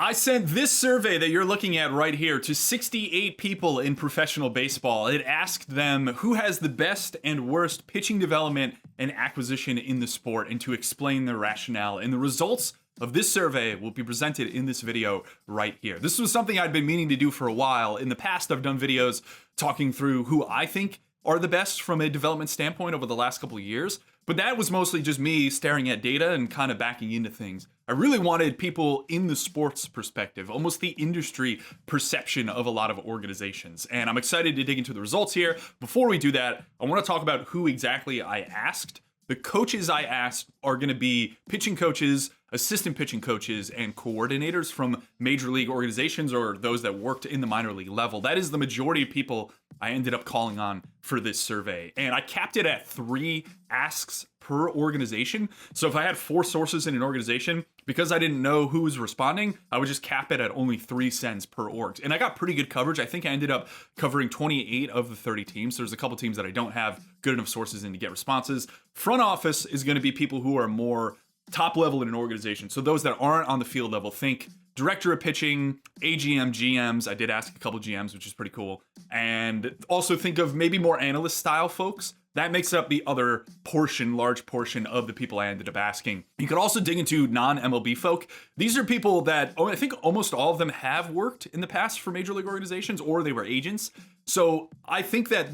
I sent this survey that you're looking at right here to 68 people in professional baseball. It asked them who has the best and worst pitching development and acquisition in the sport and to explain their rationale. And the results of this survey will be presented in this video right here. This was something I'd been meaning to do for a while. In the past, I've done videos talking through who I think are the best from a development standpoint over the last couple of years. But that was mostly just me staring at data and kind of backing into things. I really wanted people in the sports perspective, almost the industry perception of a lot of organizations. And I'm excited to dig into the results here. Before we do that, I want to talk about who exactly I asked. The coaches I asked are going to be pitching coaches, assistant pitching coaches, and coordinators from major league organizations or those that worked in the minor league level. That is the majority of people I ended up calling on for this survey. And I capped it at 3 asks per organization. So if I had 4 sources in an organization, because I didn't know who was responding, I would just cap it at only 3 cents per org. And I got pretty good coverage. I think I ended up covering 28 of the 30 teams. There's a couple teams that I don't have good enough sources in to get responses. Front office is going to be people who are more top level in an organization. So those that aren't on the field level, think director of pitching, AGM, GMs. I did ask a couple GMs, which is pretty cool. And also think of maybe more analyst style folks. That makes up the other portion, large portion of the people I ended up asking. You could also dig into non-MLB folk. These are people that I think almost all of them have worked in the past for major league organizations or they were agents. So I think that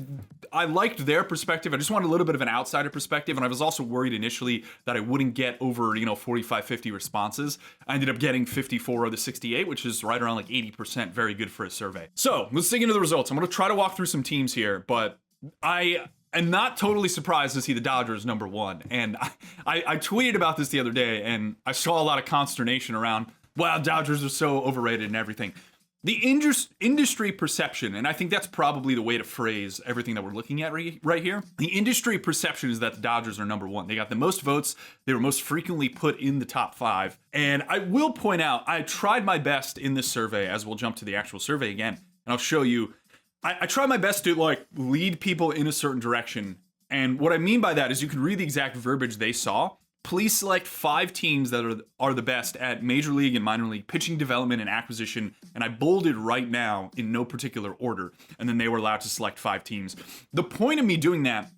I liked their perspective. I just wanted a little bit of an outsider perspective. And I was also worried initially that I wouldn't get over, 45, 50 responses. I ended up getting 54 of the 68, which is right around like 80%. Very good for a survey. So let's dig into the results. I'm going to try to walk through some teams here, but I'm not totally surprised to see the Dodgers number 1. And I tweeted about this the other day, and I saw a lot of consternation around, wow, Dodgers are so overrated and everything. The industry perception, and I think that's probably the way to phrase everything that we're looking at right here. The industry perception is that the Dodgers are number 1. They got the most votes. They were most frequently put in the top 5. And I will point out, I tried my best in this survey, as we'll jump to the actual survey again, and I'll show you. I try my best to lead people in a certain direction. And what I mean by that is you can read the exact verbiage they saw. Please select 5 teams that are the best at major league and minor league pitching development and acquisition. And I bolded right now in no particular order. And then they were allowed to select 5 teams. The point of me doing that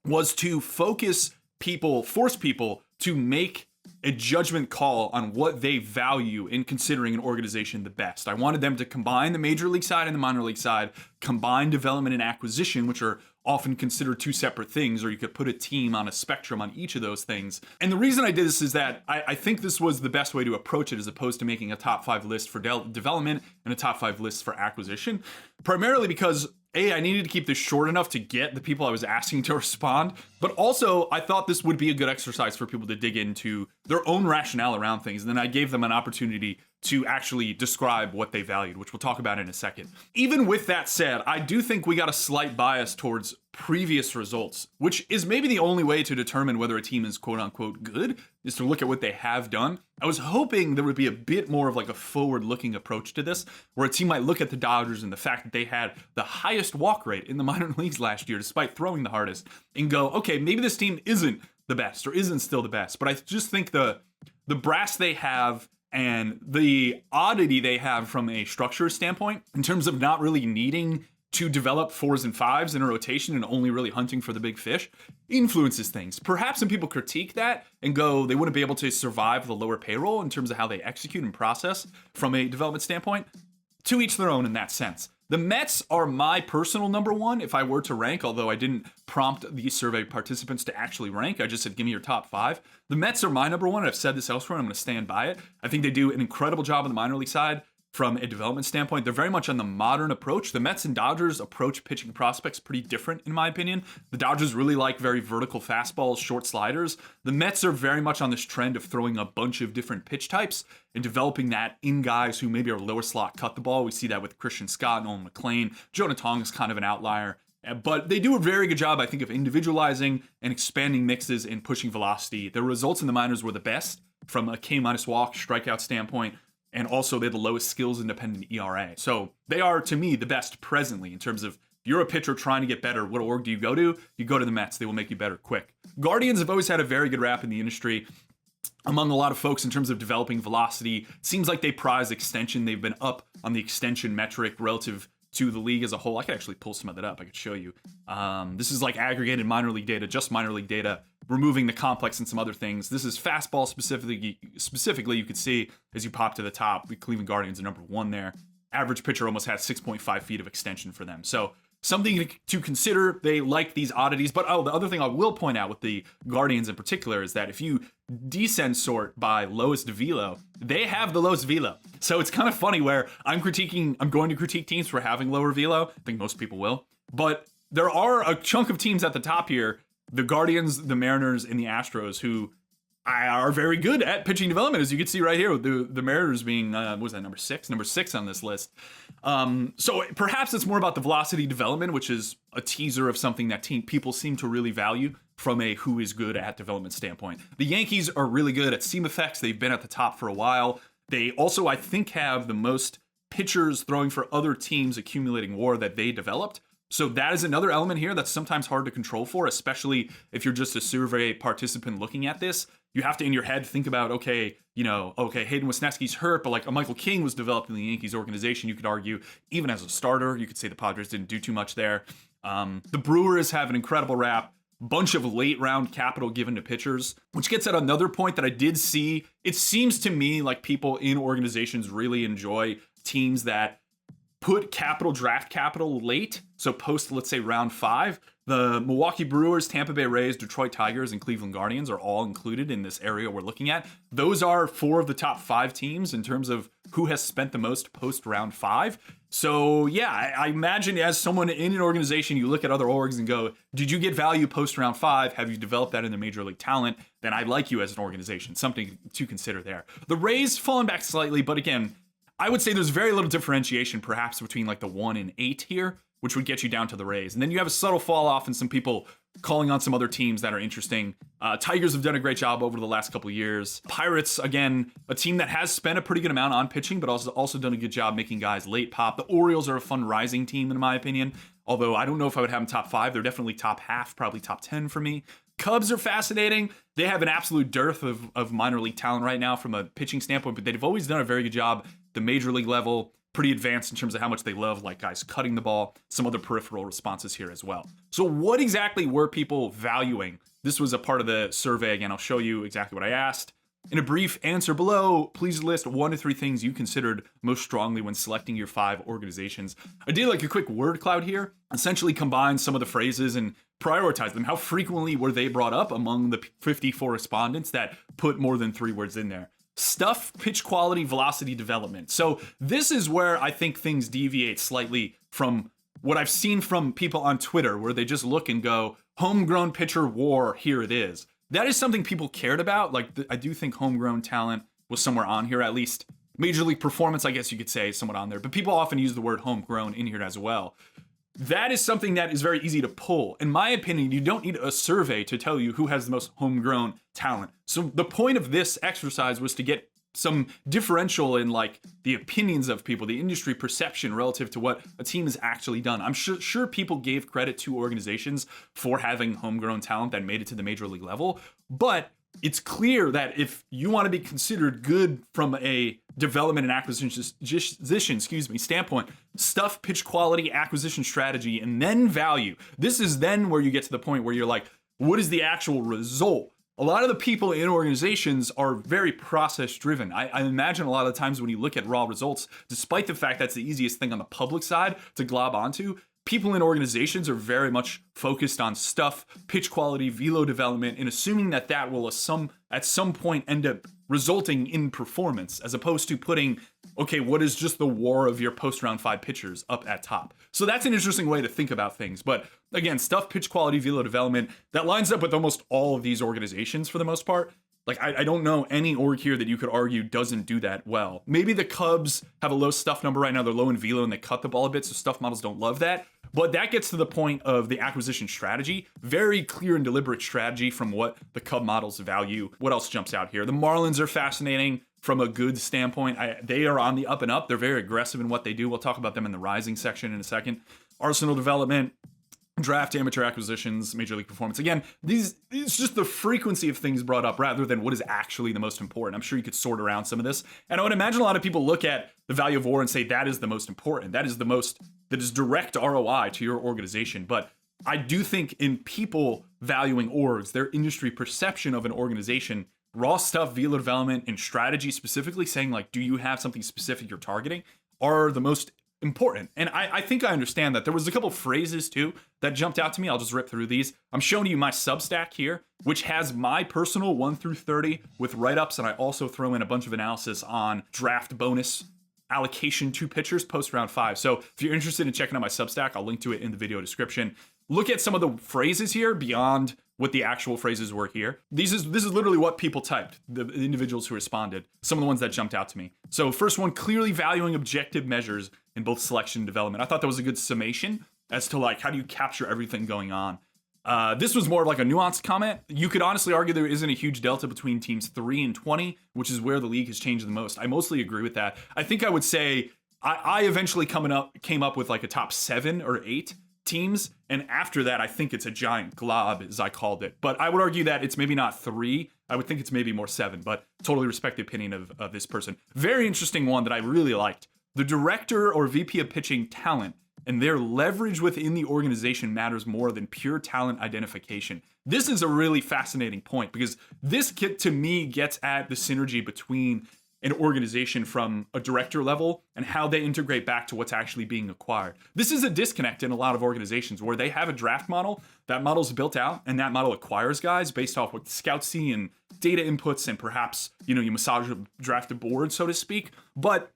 was to force people to make a judgment call on what they value in considering an organization the best. I wanted them to combine the major league side and the minor league side, combine development and acquisition, which are often considered 2 separate things, or you could put a team on a spectrum on each of those things. And the reason I did this is that I think this was the best way to approach it as opposed to making a top 5 list for development and a top 5 list for acquisition, primarily because I needed to keep this short enough to get the people I was asking to respond, but also I thought this would be a good exercise for people to dig into their own rationale around things, and then I gave them an opportunity to actually describe what they valued, which we'll talk about in a second. Even with that said, I do think we got a slight bias towards previous results, which is maybe the only way to determine whether a team is quote unquote good, is to look at what they have done. I was hoping there would be a bit more of a forward-looking approach to this, where a team might look at the Dodgers and the fact that they had the highest walk rate in the minor leagues last year, despite throwing the hardest, and go, okay, maybe this team isn't the best or isn't still the best. But I just think the brass they have and the oddity they have from a structure standpoint, in terms of not really needing to develop 4s and 5s in a rotation and only really hunting for the big fish, influences things. Perhaps some people critique that and go, they wouldn't be able to survive the lower payroll in terms of how they execute and process from a development standpoint. To each their own in that sense. The Mets are my personal number 1 if I were to rank, although I didn't prompt these survey participants to actually rank. I just said, give me your top 5. The Mets are my number 1. I've said this elsewhere, and I'm going to stand by it. I think they do an incredible job on the minor league side. From a development standpoint, they're very much on the modern approach. The Mets and Dodgers approach pitching prospects pretty different, in my opinion. The Dodgers really like very vertical fastballs, short sliders. The Mets are very much on this trend of throwing a bunch of different pitch types and developing that in guys who maybe are lower slot cut the ball. We see that with Christian Scott, Nolan McLean. Jonah Tong is kind of an outlier. But they do a very good job, I think, of individualizing and expanding mixes and pushing velocity. Their results in the minors were the best from a K-minus walk strikeout standpoint. And also, they have the lowest skills independent ERA. So they are, to me, the best presently in terms of if you're a pitcher trying to get better, what org do you go to? You go to the Mets. They will make you better quick. Guardians have always had a very good rap in the industry. among a lot of folks in terms of developing velocity. Seems like they prize extension. They've been up on the extension metric relative to the league as a whole. I could actually pull some of that up. I could show you. This is like aggregated minor league data, just minor league data, removing the complex and some other things. This is fastball specifically. You could see as you pop to the top, the Cleveland Guardians are number 1 there. Average pitcher almost had 6.5 feet of extension for them. So something to consider. They like these oddities. But the other thing I will point out with the Guardians in particular is that if you descend sort by lowest velo, they have the lowest velo. So it's kind of funny where I'm going to critique teams for having lower velo. I think most people will. But there are a chunk of teams at the top here, the Guardians, the Mariners, and the Astros, who are very good at pitching development, as you can see right here, with the Mariners being, what was that, number six on this list. So perhaps it's more about the velocity development, which is a teaser of something that people seem to really value from a who is good at development standpoint. The Yankees are really good at seam effects. They've been at the top for a while. They also, I think, have the most pitchers throwing for other teams accumulating WAR that they developed. So that is another element here that's sometimes hard to control for, especially if you're just a survey participant looking at this. You have to, in your head, think about, okay, Hayden Wesneski's hurt, but like a Michael King was developed in the Yankees organization. You could argue, even as a starter, you could say the Padres didn't do too much there. The Brewers have an incredible rap. Bunch of late round capital given to pitchers, which gets at another point that I did see. It seems to me like people in organizations really enjoy teams that put draft capital late. So post, let's say, round 5. The Milwaukee Brewers, Tampa Bay Rays, Detroit Tigers, and Cleveland Guardians are all included in this area we're looking at. Those are 4 of the top 5 teams in terms of who has spent the most post round 5. So yeah, I imagine as someone in an organization, you look at other orgs and go, did you get value post round 5? Have you developed that in the major league talent? Then I like you as an organization. Something to consider there. The Rays fallen back slightly, but again, I would say there's very little differentiation perhaps between like the 1 and 8 here, which would get you down to the Rays. And then you have a subtle fall off and some people calling on some other teams that are interesting. Tigers have done a great job over the last couple of years. Pirates, again, a team that has spent a pretty good amount on pitching, but also done a good job making guys late pop. The Orioles are a fun rising team, in my opinion, although I don't know if I would have them top 5. They're definitely top half, probably top 10 for me. Cubs are fascinating. They have an absolute dearth of minor league talent right now from a pitching standpoint, but they've always done a very good job at the major league level. Pretty advanced in terms of how much they love like guys cutting the ball, some other peripheral responses here as well. So what exactly were people valuing? This was a part of the survey. Again, I'll show you exactly what I asked. In a brief answer below, please list 1 to 3 things you considered most strongly when selecting your 5 organizations. I did like a quick word cloud here, essentially combine some of the phrases and prioritize them. How frequently were they brought up among the 54 respondents that put more than 3 words in there? Stuff, pitch quality, velocity development. So this is where I think things deviate slightly from what I've seen from people on Twitter, where they just look and go, homegrown pitcher WAR, here it is. That is something people cared about. Like, I do think homegrown talent was somewhere on here, at least. Major league performance, I guess you could say, is somewhat on there. But people often use the word homegrown in here as well. That is something that is very easy to pull. In my opinion, you don't need a survey to tell you who has the most homegrown talent. So the point of this exercise was to get some differential in like the opinions of people, the industry perception relative to what a team has actually done. I'm sure people gave credit to organizations for having homegrown talent that made it to the major league level, but it's clear that if you want to be considered good from a development and acquisition standpoint, stuff, pitch quality, acquisition strategy, and then value. This is then where you get to the point where you're like, what is the actual result? A lot of the people in organizations are very process driven. I imagine a lot of the times when you look at raw results, despite the fact that's the easiest thing on the public side to glob onto, people in organizations are very much focused on stuff, pitch quality, velo development, and assuming that that will at some point end up resulting in performance, as opposed to putting, okay, what is just the WAR of your post round 5 pitchers up at top? So that's an interesting way to think about things. But again, stuff, pitch quality, velo development, that lines up with almost all of these organizations for the most part. Like, I don't know any org here that you could argue doesn't do that well. Maybe the Cubs have a low stuff number right now. They're low in velo and they cut the ball a bit, so stuff models don't love that. But that gets to the point of the acquisition strategy. Very clear and deliberate strategy from what the Cub models value. What else jumps out here? The Marlins are fascinating from a good standpoint. They are on the up and up. They're very aggressive in what they do. We'll talk about them in the rising section in a second. Arsenal development. draft, amateur acquisitions, major league performance. Again, it's just the frequency of things brought up rather than what is actually the most important. I'm sure you could sort around some of this. And I would imagine a lot of people look at the value of WAR and say that is the most important. That is direct ROI to your organization. But I do think in people valuing orgs, their industry perception of an organization, raw stuff, velo development, and strategy specifically, saying like, do you have something specific you're targeting, are the most important. And I think I understand that. There was a couple phrases too that jumped out to me. I'll just rip through these. I'm showing you my Substack here, which has my personal 1 through 30 with write-ups, and I also throw in a bunch of analysis on draft bonus allocation to pitchers post round 5. So if you're interested in checking out my Substack, I'll link to it in the video description. Look at some of the phrases here beyond what the actual phrases were here. This is literally what people typed, the individuals who responded, some of the ones that jumped out to me. So first one, clearly valuing objective measures in both selection and development. I thought that was a good summation as to like, how do you capture everything going on? This was more of like a nuanced comment. You could honestly argue there isn't a huge delta between teams 3 and 20, which is where the league has changed the most. I mostly agree with that. I think I would say I eventually came up with like a top 7 or 8 teams, and after that I think it's a giant glob, as I called it. But I would argue that it's maybe not 3. I would think it's maybe more 7, but totally respect the opinion of this person. Very interesting one that I really liked. The director or VP of pitching talent and their leverage within the organization matters more than pure talent identification. This is a really fascinating point because this to me gets at the synergy between an organization from a director level and how they integrate back to what's actually being acquired. This is a disconnect in a lot of organizations where they have a draft model, that model's built out, and that model acquires guys based off what scouts see and data inputs, and perhaps, you massage a drafted board, so to speak. But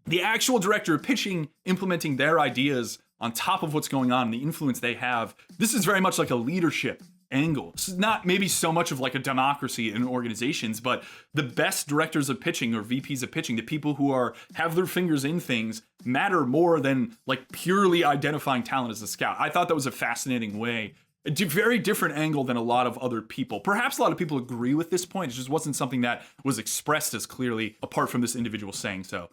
the actual director of pitching implementing their ideas on top of what's going on and the influence they have, this is very much like a leadership angle. It's not maybe so much of like a democracy in organizations, but the best directors of pitching or VPs of pitching, the people who have their fingers in things, matter more than like purely identifying talent as a scout. I thought that was a fascinating way. A very different angle than a lot of other people. Perhaps a lot of people agree with this point. It just wasn't something that was expressed as clearly apart from this individual saying so.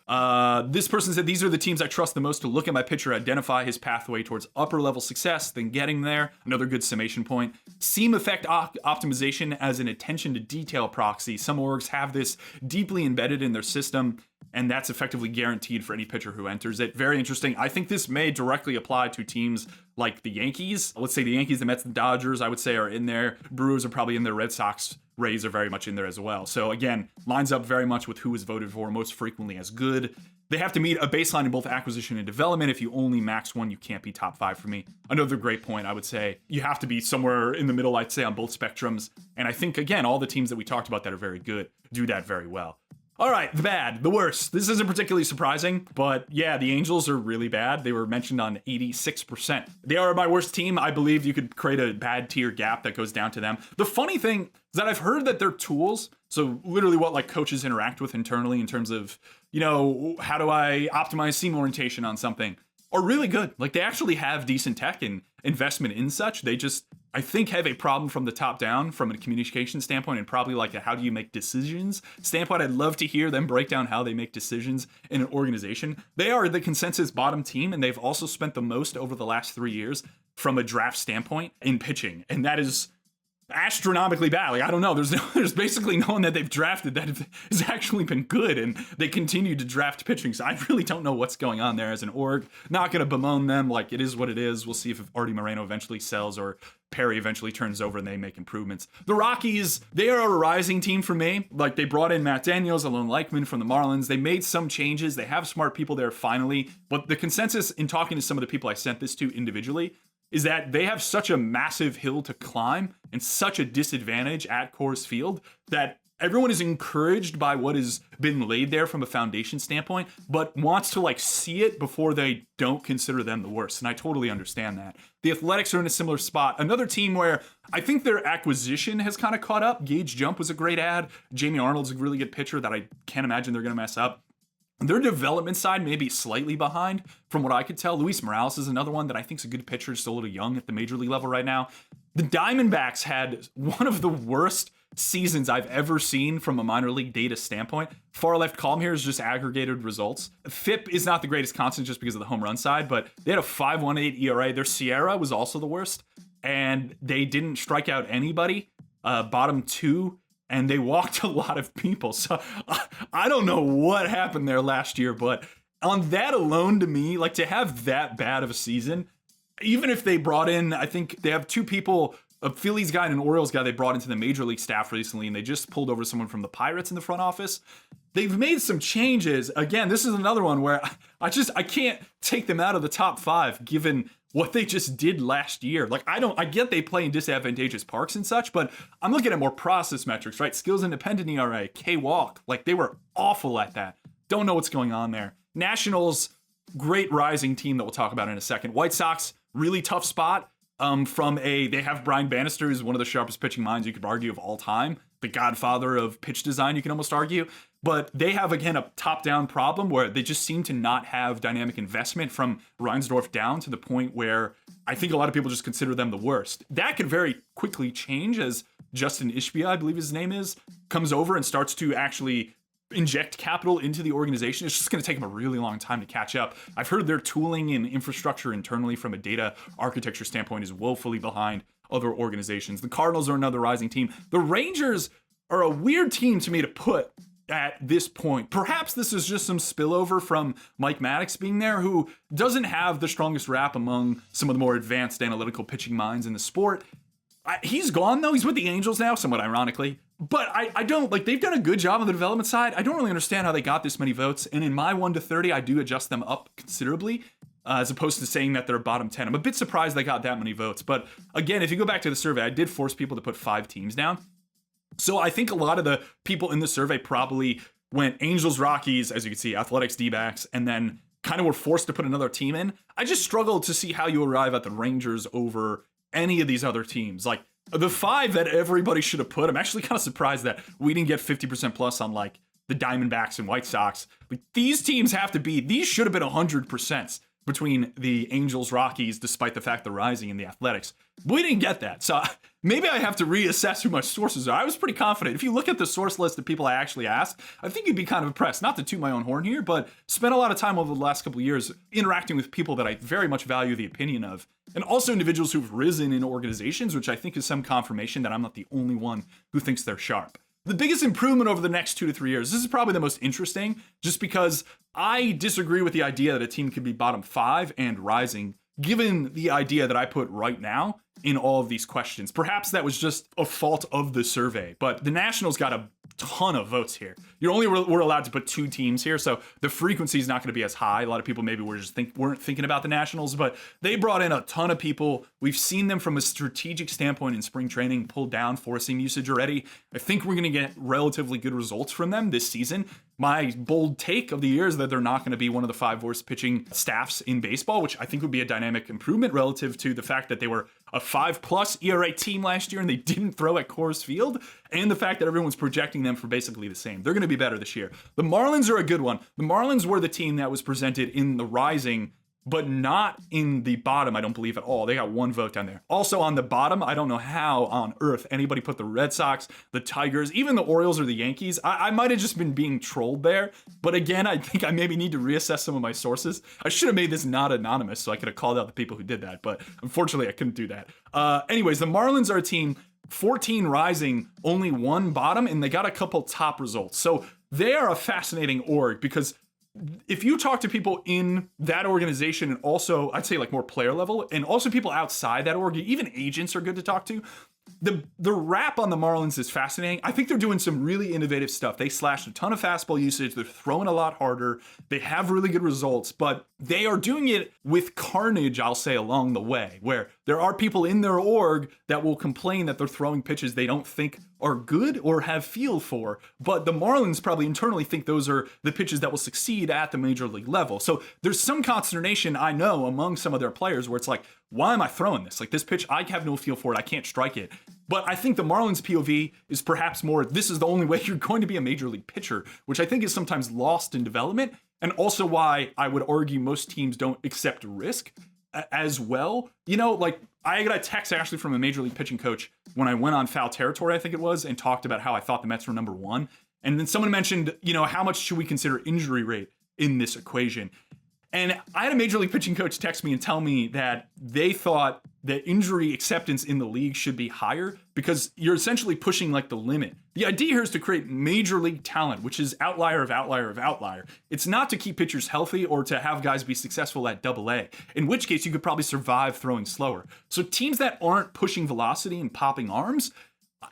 This person said, these are the teams I trust the most to look at my pitcher, identify his pathway towards upper level success, then getting there. Another good summation point. Seam effect optimization as an attention to detail proxy. Some orgs have this deeply embedded in their system, and that's effectively guaranteed for any pitcher who enters it. Very interesting. I think this may directly apply to teams like the Yankees. Let's say the Yankees, the Mets, the Dodgers, I would say, are in there. Brewers are probably in there. Red Sox, Rays are very much in there as well. So again, lines up very much with who is voted for most frequently as good. They have to meet a baseline in both acquisition and development. If you only max one, you can't be top 5 for me. Another great point, I would say, you have to be somewhere in the middle, I'd say, on both spectrums. And I think, again, all the teams that we talked about that are very good do that very well. All right, the bad, the worst. This isn't particularly surprising, but yeah, the Angels are really bad. They were mentioned on 86%. They are my worst team. I believe you could create a bad tier gap that goes down to them. The funny thing is that I've heard that their tools, so literally what like coaches interact with internally in terms of, how do I optimize seam orientation on something, are really good. Like they actually have decent tech and investment in such. They just, I think, have a problem from the top down from a communication standpoint and probably like a how do you make decisions standpoint. I'd love to hear them break down how they make decisions in an organization. They are the consensus bottom team, and they've also spent the most over the last 3 years from a draft standpoint in pitching. And that is astronomically bad. Like, I don't know. There's basically no one that they've drafted that has actually been good, and they continue to draft pitching. So I really don't know what's going on there as an org. Not going to bemoan them. Like, it is what it is. We'll see if Artie Moreno eventually sells or Perry eventually turns over and they make improvements. The Rockies, they are a rising team for me. Like, they brought in Matt Daniels, Alon Leichman from the Marlins. They made some changes. They have smart people there finally. But the consensus in talking to some of the people I sent this to individually is that they have such a massive hill to climb and such a disadvantage at Coors Field that everyone is encouraged by what has been laid there from a foundation standpoint, but wants to like see it before they don't consider them the worst. And I totally understand that. The Athletics are in a similar spot. Another team where I think their acquisition has kind of caught up. Gage Jump was a great ad. Jamie Arnold's a really good pitcher that I can't imagine they're going to mess up. Their development side may be slightly behind from what I could tell. Luis Morales is another one that I think is a good pitcher, still a little young at the major league level right now. The Diamondbacks had one of the worst seasons I've ever seen from a minor league data standpoint. Far left column here is just aggregated results. FIP is not the greatest constant just because of the home run side, but they had a 5.18 ERA. Their Sierra was also the worst, and they didn't strike out anybody. Bottom 2, and they walked a lot of people. So I don't know what happened there last year, but on that alone, to me, like, to have that bad of a season, even if they brought in, I think they have 2 people, a Phillies guy and an Orioles guy they brought into the major league staff recently, and they just pulled over someone from the Pirates in the front office. They've made some changes. Again, this is another one where I can't take them out of the top 5 given what they just did last year. Like, I get they play in disadvantageous parks and such, but I'm looking at more process metrics, right? Skills independent ERA, K-walk. Like, they were awful at that. Don't know what's going on there. Nationals, great rising team that we'll talk about in a second. White Sox, really tough spot. They have Brian Bannister, who's one of the sharpest pitching minds you could argue of all time. The godfather of pitch design, you can almost argue. But they have, again, a top-down problem where they just seem to not have dynamic investment from Reinsdorf down to the point where I think a lot of people just consider them the worst. That could very quickly change as Justin Ishbia, I believe his name is, comes over and starts to actually inject capital into the organization. It's just going to take them a really long time to catch up. I've heard their tooling and infrastructure internally from a data architecture standpoint is woefully behind other organizations. The Cardinals are another rising team. The Rangers are a weird team to me to put at this point. Perhaps this is just some spillover from Mike Maddox being there, who doesn't have the strongest rap among some of the more advanced analytical pitching minds in the sport. He's gone, though. He's with the Angels now, somewhat ironically. But I don't, like, they've done a good job on the development side. I don't really understand how they got this many votes. And in my 1 to 30, I do adjust them up considerably, as opposed to saying that they're bottom 10. I'm a bit surprised they got that many votes. But again, if you go back to the survey, I did force people to put 5 teams down. So I think a lot of the people in the survey probably went Angels, Rockies, as you can see, Athletics, D-backs, and then kind of were forced to put another team in. I just struggled to see how you arrive at the Rangers over any of these other teams. Like, the 5 that everybody should have put, I'm actually kind of surprised that we didn't get 50% plus on, like, the Diamondbacks and White Sox. Like, these teams have to be, these should have been 100% between the Angels, Rockies, despite the fact they're rising, and the Athletics. We didn't get that. So maybe I have to reassess who my sources are. I was pretty confident. If you look at the source list of people I actually asked, I think you'd be kind of impressed. Not to toot my own horn here, but spent a lot of time over the last couple of years interacting with people that I very much value the opinion of, and also individuals who've risen in organizations, which I think is some confirmation that I'm not the only one who thinks they're sharp. The biggest improvement over the next 2 to 3 years, this is probably the most interesting, just because I disagree with the idea that a team could be bottom 5 and rising, given the idea that I put right now in all of these questions. Perhaps that was just a fault of the survey, but the Nationals got a ton of votes here. We're allowed to put 2 teams here, so the frequency is not going to be as high. A lot of people maybe weren't thinking about the Nationals, but they brought in a ton of people. We've seen them from a strategic standpoint in spring training pull down forcing usage already. I think we're going to get relatively good results from them this season. My bold take of the year is that they're not going to be one of the 5 worst pitching staffs in baseball, which I think would be a dynamic improvement relative to the fact that they were a 5+ ERA team last year and they didn't throw at Coors Field, and the fact that everyone's projecting them for basically the same. They're going to be better this year. The Marlins are a good one. The Marlins were the team that was presented in the rising, but not in the bottom, I don't believe at all. They got 1 vote down there. Also on the bottom, I don't know how on earth anybody put the Red Sox, the Tigers, even the Orioles or the Yankees. I might have just been being trolled there. But again, I think I maybe need to reassess some of my sources. I should have made this not anonymous so I could have called out the people who did that. But unfortunately, I couldn't do that. Anyways, the Marlins are a team, 14 rising, only 1 bottom, and they got a couple top results. So they are a fascinating org because if you talk to people in that organization, and also I'd say like more player level, and also people outside that org, even agents are good to talk to. The rap on the Marlins is fascinating. I think they're doing some really innovative stuff. They slashed a ton of fastball usage. They're throwing a lot harder. They have really good results, but they are doing it with carnage, I'll say, along the way, where there are people in their org that will complain that they're throwing pitches they don't think are good or have feel for. But the Marlins probably internally think those are the pitches that will succeed at the major league level. So there's some consternation, I know, among some of their players where it's like, why am I throwing this? Like, this pitch, I have no feel for it. I can't strike it. But I think the Marlins POV is perhaps more, this is the only way you're going to be a major league pitcher, which I think is sometimes lost in development. And also why I would argue most teams don't accept risk. as well. You know, like I got a text actually from a major league pitching coach when I went on Foul Territory, I think it was, and talked about how I thought the Mets were number one. And then someone mentioned, you know, how much should we consider injury rate in this equation? And I had a major league pitching coach text me and tell me that they thought that injury acceptance in the league should be higher because you're essentially pushing like the limit. The idea here is to create major league talent, which is outlier of outlier of outlier. It's not to keep pitchers healthy or to have guys be successful at AA, in which case you could probably survive throwing slower. So teams that aren't pushing velocity and popping arms,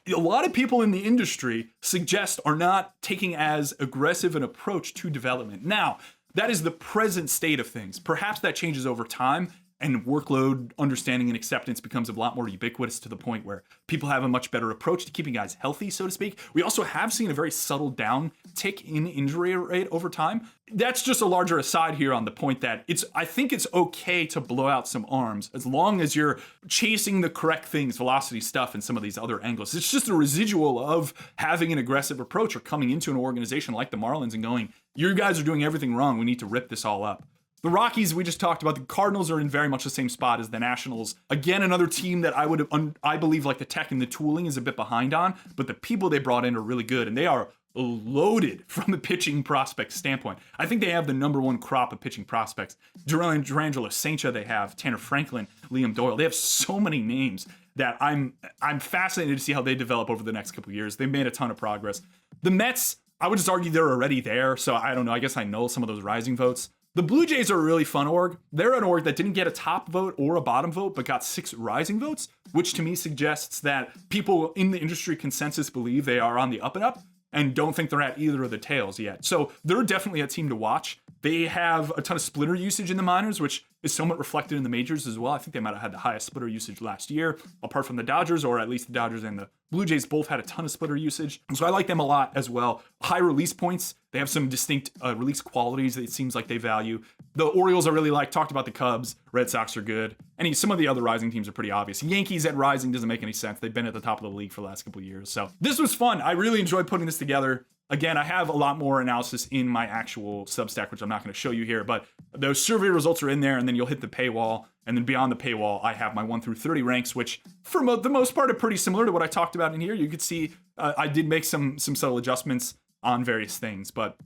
a lot of people in the industry suggest are not taking as aggressive an approach to development. Now, that is the present state of things. Perhaps that changes over time and workload understanding and acceptance becomes a lot more ubiquitous to the point where people have a much better approach to keeping guys healthy, so to speak. We also have seen a very subtle downtick in injury rate over time. That's just a larger aside here on the point that I think it's okay to blow out some arms as long as you're chasing the correct things, velocity stuff, and some of these other angles. It's just a residual of having an aggressive approach or coming into an organization like the Marlins and going, you guys are doing everything wrong. We need to rip this all up. The Rockies, we just talked about. The Cardinals are in very much the same spot as the Nationals. Again, another team that I believe like the tech and the tooling is a bit behind on, but the people they brought in are really good, and they are loaded from a pitching prospect standpoint. I think they have the number one crop of pitching prospects. Durangelo Saincha, they have Tanner Franklin, Liam Doyle. They have so many names that I'm fascinated to see how they develop over the next couple of years. They made a ton of progress. The Mets, I would just argue they're already there, so I don't know. I guess I know some of those rising votes. The Blue Jays are a really fun org. They're an org that didn't get a top vote or a bottom vote, but got 6 rising votes, which to me suggests that people in the industry consensus believe they are on the up and up and don't think they're at either of the tails yet. So they're definitely a team to watch. They have a ton of splitter usage in the minors, which is somewhat reflected in the majors as well. I think they might have had the highest splitter usage last year, apart from the Dodgers, or at least the Dodgers and the Blue Jays both had a ton of splitter usage. So I like them a lot as well. High release points. They have some distinct release qualities that it seems like they value. The Orioles I really like. Talked about the Cubs. Red Sox are good. And some of the other rising teams are pretty obvious. Yankees at rising doesn't make any sense. They've been at the top of the league for the last couple of years. So this was fun. I really enjoyed putting this together. Again, I have a lot more analysis in my actual Substack, which I'm not going to show you here, but those survey results are in there, and then you'll hit the paywall. And then beyond the paywall, I have my 1 through 30 ranks, which for the most part are pretty similar to what I talked about in here. You could see I did make some subtle adjustments on various things, but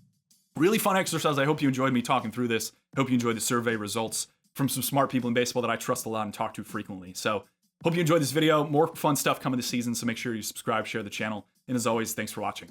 really fun exercise. I hope you enjoyed me talking through this. Hope you enjoyed the survey results from some smart people in baseball that I trust a lot and talk to frequently. So hope you enjoyed this video. More fun stuff coming this season, so make sure you subscribe, share the channel. And as always, thanks for watching.